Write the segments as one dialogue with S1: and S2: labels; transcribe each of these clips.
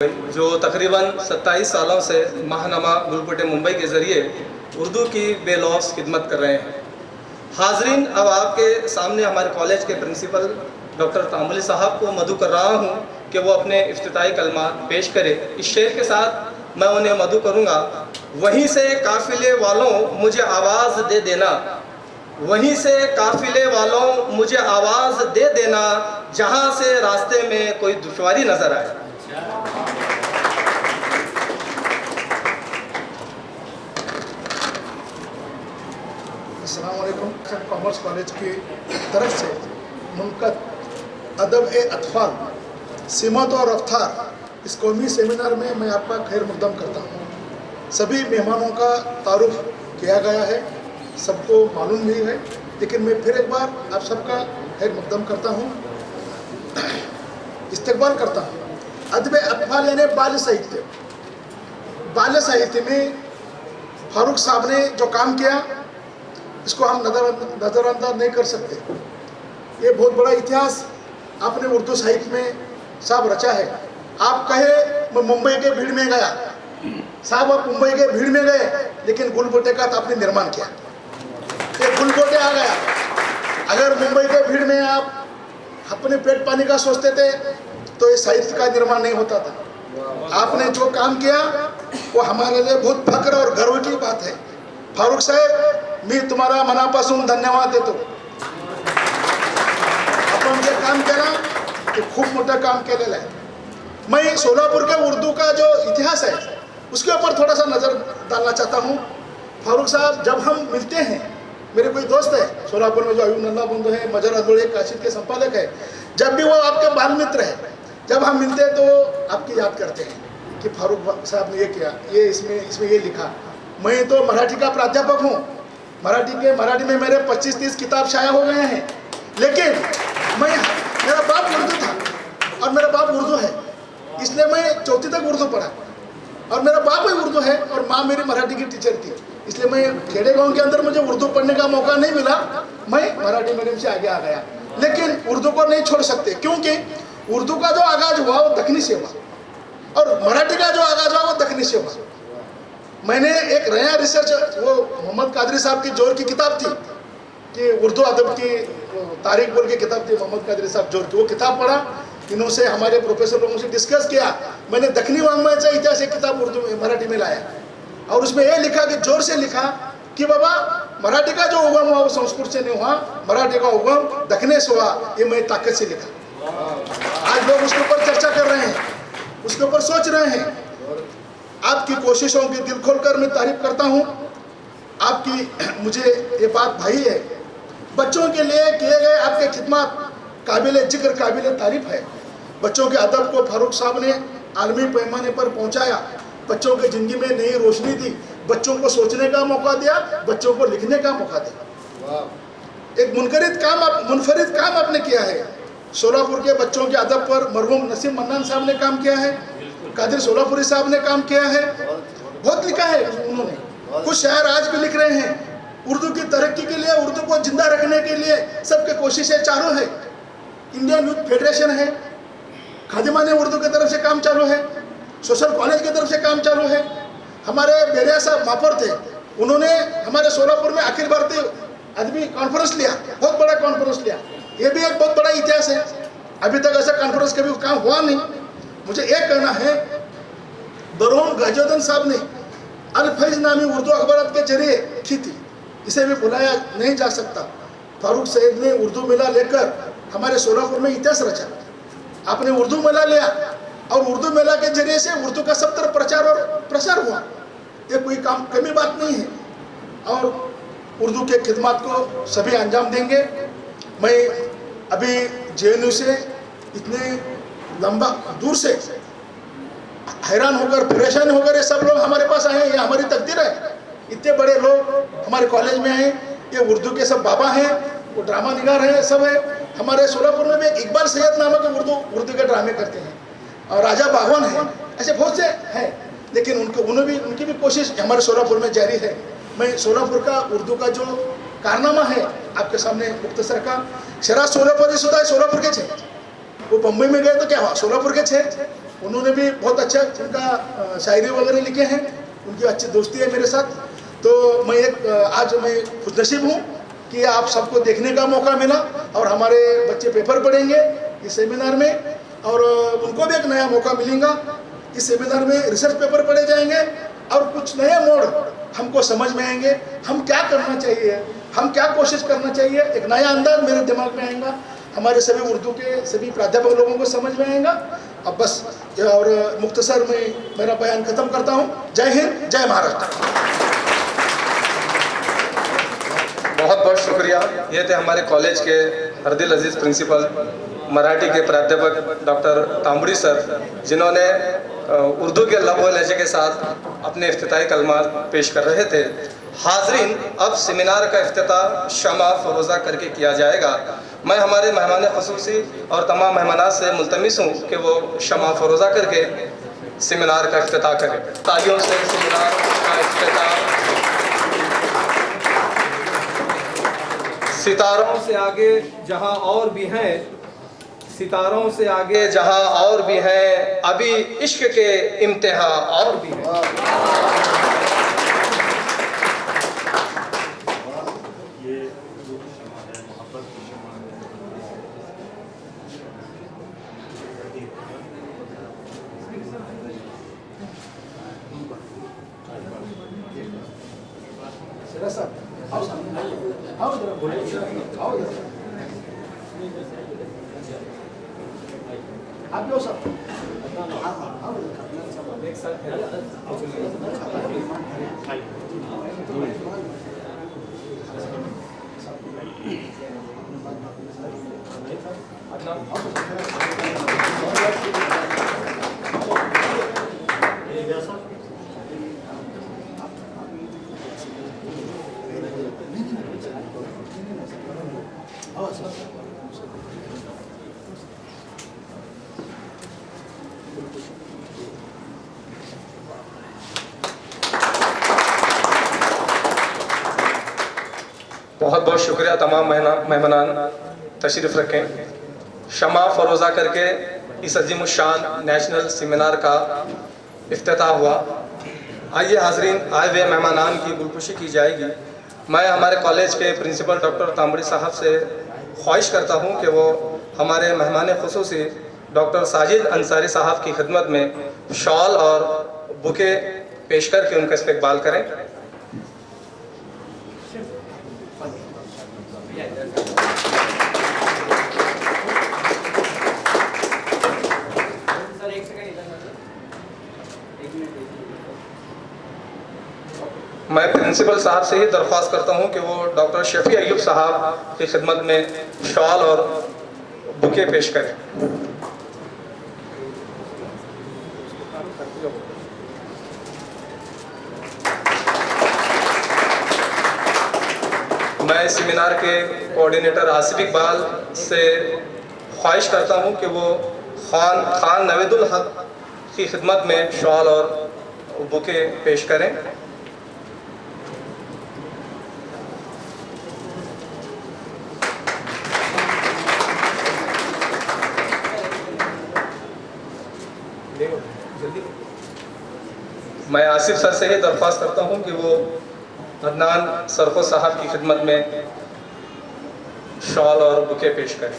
S1: जो तकरीबन 27 सालों से महानामा गुलबटे मुंबई के ज़रिए उर्दू की बेलौस खिदमत कर रहे हैं। हाजरीन, अब आपके सामने हमारे कॉलेज के प्रिंसिपल डॉक्टर तामुली साहब को मदु कर रहा हूँ कि वो अपने इफ्तिताई कलमा पेश करे। इस शेर के साथ मैं उन्हें मदु करूँगा। वहीं से काफ़िले वालों मुझे आवाज़ दे देना, वहीं से काफ़िले वालों मुझे आवाज़ दे देना, जहाँ से रास्ते में कोई दुश्वारी नज़र आए।
S2: अस्सलाम वालेकुम। कॉमर्स कॉलेज की तरफ से मुनक़द अदब-ए-अत्फ़ाल सिमत और रफ्तार इस कौमी सेमिनार में मैं आपका खैर मक़दम करता हूँ। सभी मेहमानों का तारुफ किया गया है, सबको मालूम भी है, लेकिन मैं फिर एक बार आप सबका खैर मक़दम करता हूँ, इस्तक़बाल करता हूँ। अदब-ए-अत्फ़ाल यानी बाल साहित्य। बाल साहित्य में फ़ारूक साहब ने जो काम किया इसको हम नज़रअंदाज नहीं कर सकते। ये बहुत बड़ा इतिहास आपने उर्दू साहित्य में साहब रचा है। आप कहे मैं मुंबई के भीड़ में गया, साहब आप मुंबई के भीड़ में गए, लेकिन गुलबोटे का तो आपने निर्माण किया। ये गुलबोटे आ गया। अगर मुंबई के भीड़ में आप अपने पेट पानी का सोचते थे तो ये साहित्य का निर्माण नहीं होता था। आपने जो काम किया वो हमारे लिए बहुत फख्र और गर्व की बात है। फारूक साहेब, मी तुम्हारा मनापासून धन्यवाद देतो। आपण जे काम केलं ते खूप मोठं काम केलेलं आहे। मैं सोलापुर के उर्दू का जो इतिहास है उसके ऊपर थोड़ा सा नज़र डालना चाहता हूँ। फारूक साहब, जब हम मिलते हैं, मेरे कोई दोस्त है सोलापुर में जो अयूब नल्ला बंधु है, मजर अदोड़े काशिद के संपादक है, जब भी वो आपके बाल मित्र है, जब हम मिलते हैं तो आपकी याद करते हैं कि फारूक साहब ने ये किया, ये इसमें ये लिखा। मैं तो मराठी का प्राध्यापक हूँ, मराठी में मेरे 25-30 किताब शाया हो गए हैं, लेकिन मेरा बाप उर्दू था और मेरा बाप उर्दू है, इसलिए मैं चौथी तक उर्दू पढ़ा और मेरा बाप भी उर्दू है और माँ मेरी मराठी की टीचर थी, इसलिए मैं खेड़े गाँव के अंदर मुझे उर्दू पढ़ने का मौका नहीं मिला। मैं मराठी मीडियम से आगे आ गया, लेकिन उर्दू को नहीं छोड़ सकते, क्योंकि उर्दू का जो आगाज हुआ वो दखनी से हुआ और मराठी का जो आगाज हुआ वो दखनी से हुआ। मैंने एक नया रिसर्च, वो मोहम्मद कादरी साहब की जोर की किताब थी कि उर्दू अदब की तारीख बोल की किताब थी, मोहम्मद कादरी साहब जोर की, वो किताब पढ़ा, इन्हों से हमारे प्रोफेसर लोगों से डिस्कस किया। मैंने दक्षिणी वाङ्मयाचा इतिहास एक किताब उर्दू में मराठी में लाया और उसमें ये लिखा कि जोर से लिखा कि बाबा मराठी का जो उगम हुआ वो संस्कृत से नहीं हुआ, मराठी का उगम दक्षिण से हुआ। ये मैं ताकत से लिखा। आज लोग उसके ऊपर चर्चा कर रहे हैं, उसके ऊपर सोच रहे हैं। आपकी कोशिशों की दिल खोलकर मैं तारीफ करता हूँ। आपकी मुझे ये बात भाई है, बच्चों के लिए किए गए आपके खिदमत काबिल जिक्र, काबिल तारीफ है। बच्चों के अदब को फारूक साहब ने आलमी पैमाने पर पहुँचाया, बच्चों की ज़िंदगी में नई रोशनी दी, बच्चों को सोचने का मौका दिया, बच्चों को लिखने का मौका दिया। एक मुनफरिद काम आपने किया है। सोलापुर के बच्चों के अदब पर मरहूम नसीम मन्नान साहब ने काम किया है, कादिर सोलापुरी साहब ने काम किया है, बहुत लिखा है उन्होंने। कुछ शायर आज भी लिख रहे हैं। उर्दू की तरक्की के लिए, उर्दू को जिंदा रखने के लिए सबके कोशिशें चालू है। इंडियन यूथ फेडरेशन है, खादिमाने उर्दू की तरफ से काम चालू है, सोशल कॉलेज की तरफ से काम चालू है। हमारे बेरिया साहब मापर थे, उन्होंने हमारे सोलापुर में अखिल भारतीय अदबी कॉन्फ्रेंस लिया, बहुत बड़ा कॉन्फ्रेंस लिया। ये भी एक बहुत बड़ा इतिहास है। अभी तक ऐसा कॉन्फ्रेंस कभी काम हुआ नहीं। मुझे एक कहना है, बरहम गजोदन साहब ने अल फैज नामी उर्दू अखबारात के जरिए की थी, इसे भी भुलाया नहीं जा सकता। फारूक साहब ने उर्दू मेला लेकर हमारे सोलापुर में इतिहास रचा। आपने उर्दू मेला लिया और उर्दू मेला के जरिए से उर्दू का सब तरफ प्रचार और प्रसार हुआ। ये कोई कमी बात नहीं है और उर्दू के खिदमत को सभी अंजाम देंगे। मैं अभी JNU से इतने लंबा दूर से हैरान होकर, परेशान होकर ये सब लोग हमारे पास आए हैं, ये हमारी तकदीर है। इतने बड़े लोग हमारे कॉलेज में हैं, ये उर्दू के सब बाबा हैं, वो ड्रामा निगार हैं, सब है। हमारे सोलापुर में भी इकबाल सैयद नामक उर्दू के ड्रामे करते हैं और राजा बागवान है, ऐसे बहुत से हैं, लेकिन उनकी भी कोशिश हमारे सोलापुर में जारी है। मैं सोलापुर का उर्दू का जो कारनामा है आपके सामने मुख्तसर का। शरा सोलापुरी सुधा सोलापुर के छे, वो बम्बई में गए तो क्या हुआ, सोलापुर के छे, उन्होंने भी बहुत अच्छा उनका शायरी वगैरह लिखे हैं, उनकी अच्छी दोस्ती है मेरे साथ। तो मैं आज मैं खुशनसीब हूँ कि आप सबको देखने का मौका मिला और हमारे बच्चे पेपर पढ़ेंगे इस सेमिनार में, और उनको भी एक नया मौका मिलेगा। इस सेमिनार में रिसर्च पेपर पढ़े जाएंगे और कुछ नए मोड़ हमको समझ में आएंगे, हम क्या करना चाहिए, हम क्या कोशिश करना चाहिए, एक नया अंदाज मेरे दिमाग में आएगा, हमारे सभी उर्दू के सभी प्राध्यापक लोगों को समझ में आएगा। अब बस और मुख्तसर में मेरा बयान खत्म करता हूँ। जय हिंद, जय महाराष्ट्र।
S1: बहुत बहुत शुक्रिया। ये थे हमारे कॉलेज के हरदिल अजीज़ प्रिंसिपल, मराठी के प्राध्यापक डॉक्टर तांबड़ी सर, जिन्होंने उर्दू के लब व लहजे के साथ अपने इफ्तिताई कलमात पेश कर रहे थे। हाज़रीन, अब सेमिनार का इफ्तिताह शमा फरोज़ा करके किया जाएगा। मैं हमारे मेहमान ख़ुसूसी और तमाम मेहमानात से मुल्तमिस हूँ कि वो शमा फरोज़ा करके सेमिनार का इफ्तिताह करें। तालियों से सेमिनार का इफ्तिताह। सितारों से आगे जहां और भी हैं, सितारों से आगे जहां और भी हैं, अभी इश्क के इम्तिहा और भी हैं।
S2: आप लोग सब
S1: बहुत बहुत शुक्रिया। तमाम मेहमानान तशरीफ़ रखें। शमा फरोज़ा करके इस अज़ीमुश्शान नेशनल सेमिनार का इफ्तिताह हुआ। आइए हाज़रीन, आए हुए मेहमानान की गुलपुशी की जाएगी। मैं हमारे कॉलेज के प्रिंसिपल डॉक्टर तांबड़ी साहब से ख्वाहिश करता हूं कि वो हमारे मेहमान ख़ुसूसी डॉक्टर साजिद अंसारी साहब की खिदमत में शॉल और बुके पेश करके उनका इस्तकबाल करें। मैं प्रिंसिपल साहब से ही दरख्वास्त करता हूं कि वो डॉक्टर शफी अयूब साहब की खिदमत में शॉल और बुके पेश करें। मैं सेमिनार के कोऑर्डिनेटर आसिफ इकबाल से ख्वाहिश करता हूं कि वो खान नवेदुल हक की खिदमत में शॉल और बुके पेश करें। मैं आसिफ सर से ही दरख्वास्त करता हूं कि वो अदनान सरखो साहब की खिदमत में शॉल और बुके पेश करें।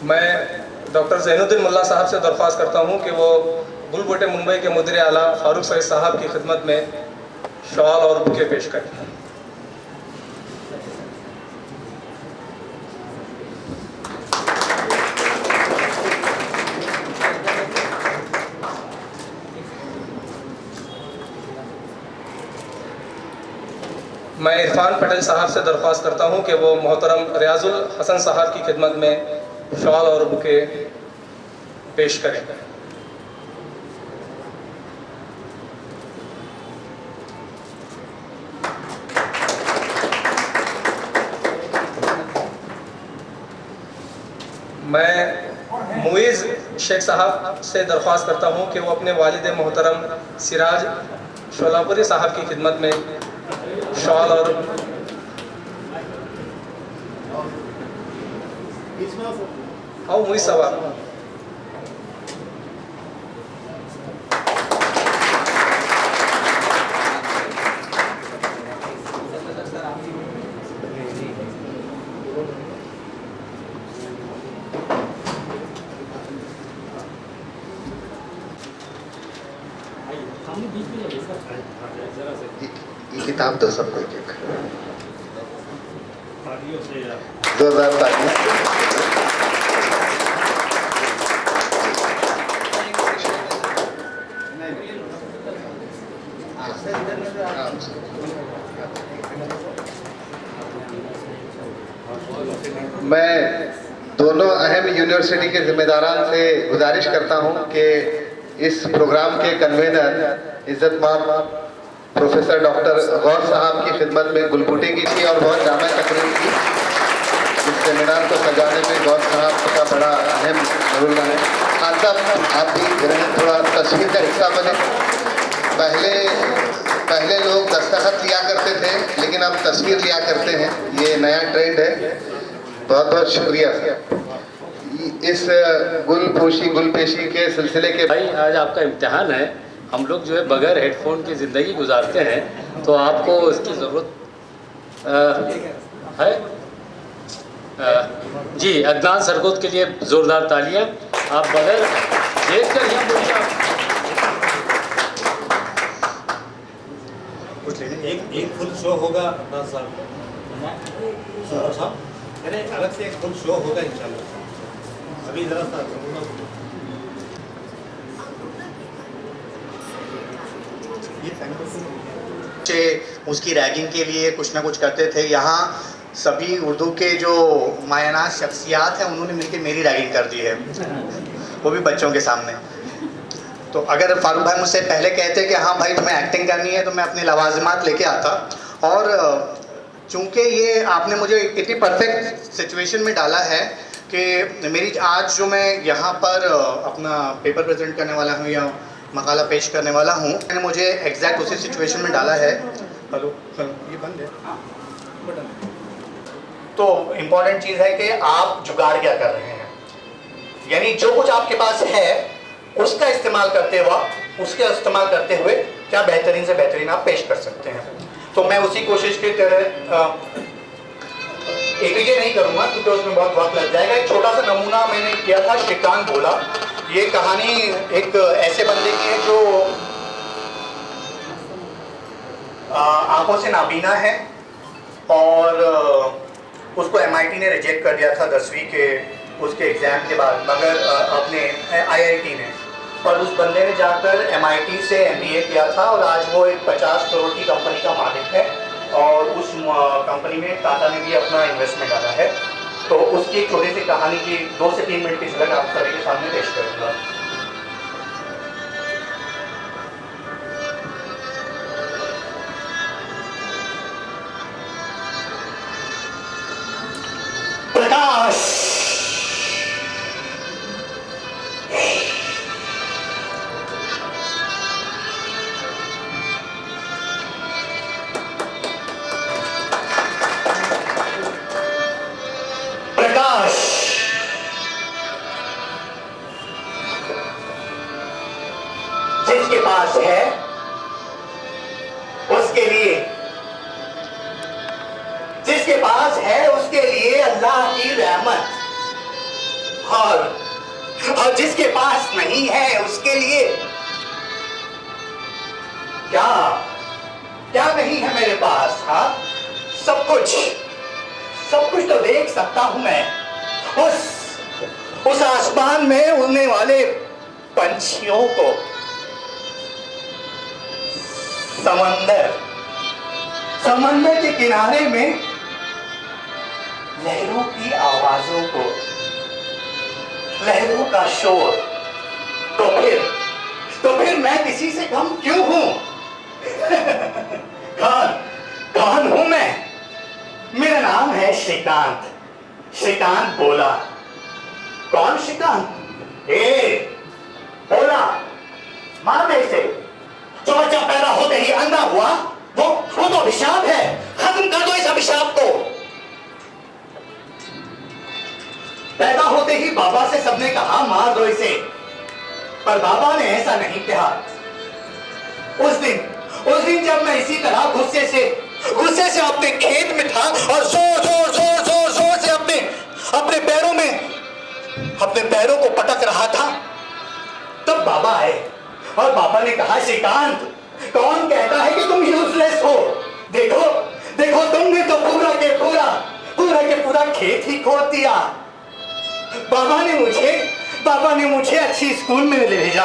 S1: मैं डॉक्टर ज़ैनुद्दीन मुल्ला साहब से दरख्वास्त करता हूं कि वो गुलबुटे मुंबई के मुदीर आला फारूक सईद साहब की खिदमत में शॉल और बुके पेश करें। मैं इरफान पटेल साहब से दरख्वास्त करता हूं कि वो मोहतरम रियाजुल हसन साहब की खिदमत में शॉल और बुके पेश करें। मैं मुइज़ शेख साहब से दरख्वास्त करता हूं कि वो अपने वालिद मोहतरम सिराज शोलापुरी साहब की खिदमत में शॉल और आओ मुई सवा
S3: ये किताब दो सबको एक एक जोरदार ताली। मैं दोनों अहम यूनिवर्सिटी के जिम्मेदारान से गुजारिश करता हूं कि इस प्रोग्राम के कन्वेनर इज्जतमान प्रोफेसर डॉक्टर गौर साहब की खिदमत में गुलबुटे की थी और बहुत जामा तकरीर की। इस सेमिनार को सजाने में गौर साहब का बड़ा अहम रोल रहा है। खान साहब आप भी रहें, थोड़ा तस्वीर का हिस्सा बने। पहले लोग दस्तखत लिया करते थे लेकिन अब तस्वीर लिया करते हैं, ये नया ट्रेंड है। बहुत बहुत शुक्रिया इस गुलपेशी के सिलसिले के।
S4: भाई आज आपका इम्तिहान है, हम लोग जो है बगैर हेडफोन की ज़िंदगी गुजारते हैं, तो आपको इसकी ज़रूरत है। जी अदनान सरगोद के लिए ज़ोरदार तालियां। आप बगैर देख कर यहाँ बोलिए।
S5: एक फुल शो होगा अपना साहब, अलग से एक फुल शो होगा इंशाल्लाह। अभी जरा सा
S6: उसकी रैगिंग के लिए कुछ ना कुछ करते थे। यहाँ सभी उर्दू के जो मायनाज शख्सियात हैं उन्होंने मिलकर मेरी रैगिंग कर दी है, वो भी बच्चों के सामने। तो अगर फारूक भाई मुझसे पहले कहते कि हाँ भाई तुम्हें एक्टिंग करनी है तो मैं अपने लवाजमात लेके आता। और चूँकि ये आपने मुझे इतनी परफेक्ट सिचुएशन में डाला है कि मेरी आज जो मैं यहाँ पर अपना पेपर प्रेजेंट करने वाला हूँ या मकाला पेश करने वाला हूँ, मैंने मुझे एग्जैक्ट उसी सिचुएशन में डाला है। हेलो ये बंद है। तो इम्पॉर्टेंट चीज़ है कि आप जुगाड़ क्या कर रहे हैं, यानी जो कुछ आपके पास है उसका इस्तेमाल करते हुए क्या बेहतरीन से बेहतरीन आप पेश कर सकते हैं। तो मैं उसी कोशिश के तरह एपीजे नहीं करूँगा क्योंकि उसमें बहुत वक्त लग जाएगा। एक छोटा सा नमूना मैंने किया था, श्रीकांत बोला। ये कहानी एक ऐसे बंदे की है जो आंखों से नाबीना है और उसको MIT ने रिजेक्ट कर दिया था 10वीं के उसके एग्ज़ाम के बाद, मगर अपने IIT ने। और उस बंदे ने जाकर MIT से MBA किया था और आज वो एक 50 करोड़ की कंपनी का मालिक है और उस कंपनी में टाटा ने भी अपना इन्वेस्टमेंट डाला है। तो उसकी एक छोटी सी कहानी की 2 से 3 मिनट की झलक आप सभी के सामने पेश करूँगा। प्रकाश जिसके पास है उसके लिए अल्लाह की रहमत, और जिसके पास नहीं है उसके लिए क्या नहीं है मेरे पास। हाँ, सब कुछ तो देख सकता हूं मैं उस आसमान में उड़ने वाले पंछियों को, समंदर के किनारे में लहरों की आवाजों को, लहरों का शोर। तो फिर मैं किसी से कम क्यों हूं? कौन हूं मैं? मेरा नाम है श्रीकांत बोला। कौन श्रीकांत? बोला मार दे इसे। जो बच्चा पैदा होते ही अंधा हुआ, वो तो अभिशाप है। खत्म कर दो इस अभिशाप को। पैदा होते ही बाबा से सबने कहा मार दो इसे, पर बाबा ने ऐसा नहीं कहा। उस दिन जब मैं इसी तरह गुस्से से अपने खेत में था और जोर से अपने पैरों को पटक रहा था, तब बाबा आए और बाबा ने कहा, श्रीकांत, कौन कहता है कि तुम यूजलेस हो? देखो तुमने तो पूरा के पूरा खेत ही खोद दिया। बाबा ने मुझे अच्छी स्कूल में ले भेजा,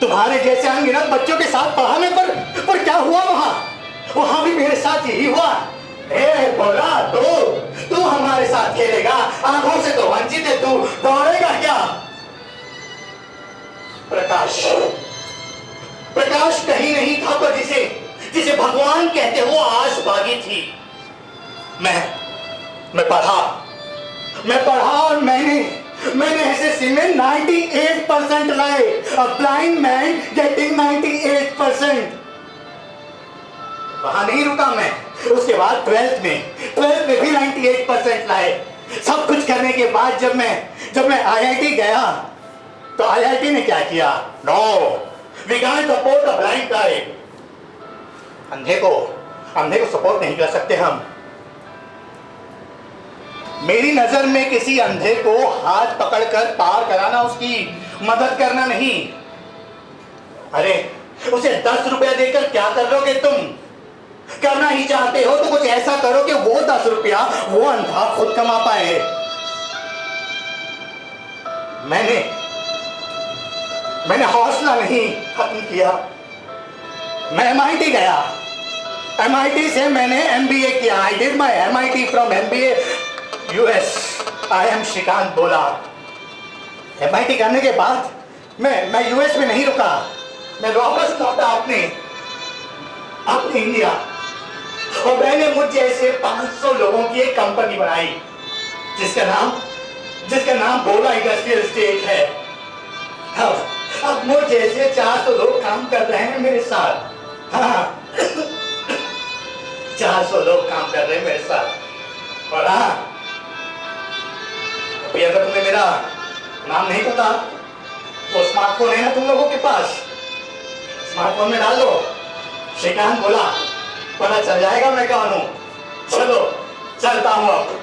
S6: तुम्हारे जैसे अनगिनत बच्चों के साथ पढ़ाने पर क्या हुआ वहां भी मेरे साथ यही हुआ। बोला तू हमारे साथ खेलेगा, आंखों से तो वंचित है, तू दौड़ेगा क्या? प्रकाश कहीं नहीं था, पर जिसे भगवान कहते हो आस बागी थी। मैं पढ़ा और मैंने एसएससी में 98% लाए। A blind man getting 98%। वहां नहीं रुका मैं, उसके बाद 12th में भी 98% लाए। सब कुछ करने के बाद जब मैं आईआईटी गया, तो आईआईटी ने क्या किया? No, we can't support a blind guy. अंधे को सपोर्ट नहीं कर सकते हम। मेरी नजर में किसी अंधे को हाथ पकड़कर पार कराना, उसकी मदद करना नहीं। अरे उसे 10 रुपया देकर क्या कर लोगे तुम? करना ही चाहते हो तो कुछ ऐसा करो कि वो 10 रुपया वो अंधा खुद कमा पाए। मैंने हौसला नहीं खत्म किया। मैं एमआईटी गया, एमआईटी से मैंने एमबीए किया। I did my MIT from MBA US. I am Srikanth Bolla. MIT करने के बाद मैं यूएस में नहीं रुका, मैं वापस लौटा अपने इंडिया, और मैंने मुझ जैसे 500 लोगों की एक कंपनी बनाई जिसका नाम भोला इंडस्ट्रियल एस्टेट है। अब मुझ जैसे 400 लोग काम कर रहे हैं मेरे साथ। हाँ, 400 लोग काम कर रहे हैं मेरे साथ। और हाँ, अभी अगर तुम्हें मेरा नाम नहीं पता तो स्मार्टफोन है ना तुम लोगों के पास, स्मार्टफोन में डाल दो श्रीकांत बोला, पता चल जाएगा मैं कौन हूं। चलो चलता हूं अब।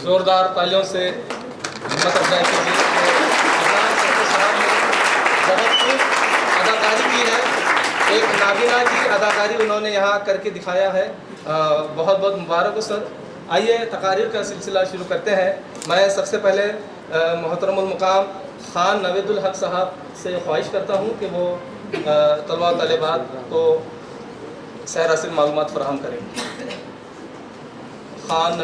S1: जोरदार तालियों से हिम्मत अफजाई कीजिए। अदाकारी की है, एक नाबीना की अदाकारी उन्होंने यहाँ करके दिखाया है। बहुत बहुत मुबारक हो सर। आइए तकारीर का सिलसिला शुरू करते हैं। मैं सबसे पहले मोहतरमुल मुकाम खान नवेदुल हक साहब से ख्वाहिश करता हूँ कि वो तलबा तलेबात को सैर हासिल मालूमात फराहम करें। खान